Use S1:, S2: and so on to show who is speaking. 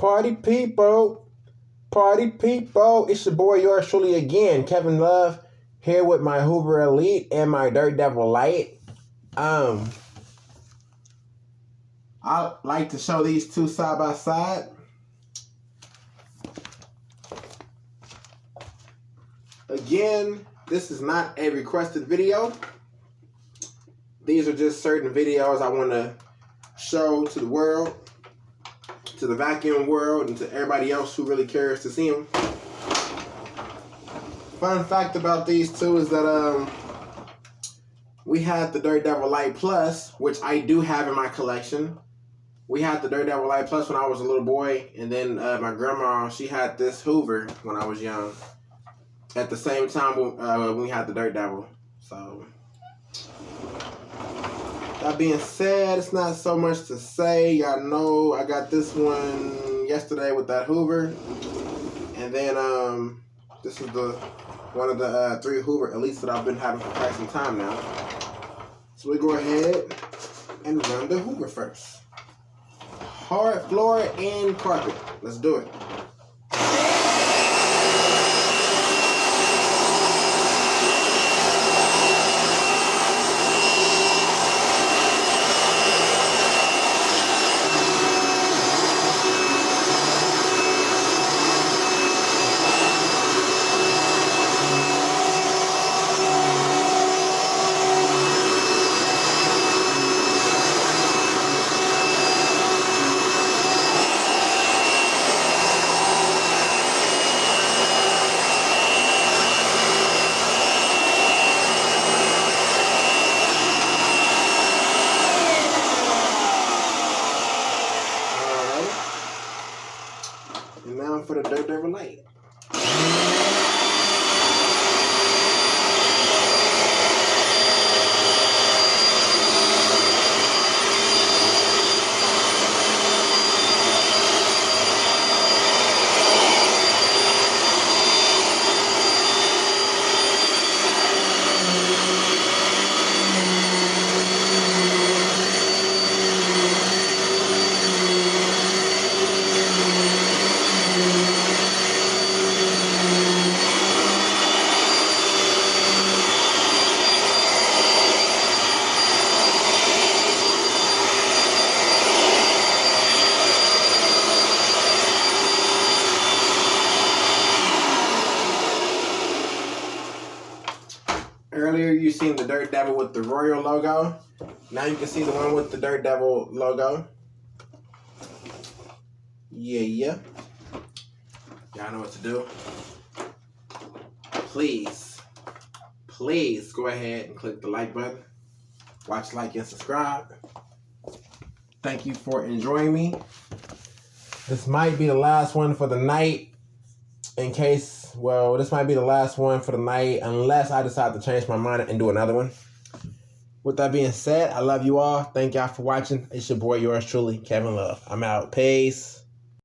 S1: Party people, it's your boy, yours truly again, Kevin Love, here with my Hoover Elite and my Dirt Devil Light. I like to show these two side by side. Again, this is not a requested video. These are just certain videos I want to show to the world, to the vacuum world, and to everybody else who really cares to see them. Fun fact about these two is that we had the Dirt Devil Light Plus, which I do have in my collection. We had the Dirt Devil Light Plus when I was a little boy, and then my grandma, she had this Hoover when I was young. At the same time when we had the Dirt Devil. So that being said, it's not so much to say. Y'all know I got this one yesterday with that Hoover. And then this is one of the 3 Hoover Elites that I've been having for quite some time now. So we go ahead and run the Hoover first. Hard floor and carpet. Let's do it. And now for the Dirt Devil Light. Earlier you seen the Dirt Devil with the Royal logo. Now you can see the one with the Dirt Devil logo. Yeah. Y'all know what to do. Please go ahead and click the like button. Watch, like, and subscribe. Thank you for enjoying me. This might be the last one for the night. This might be the last one for the night unless I decide to change my mind and do another one. With that being said, I love you all. Thank y'all for watching. It's your boy, yours truly, Kevin Love. I'm out. Peace.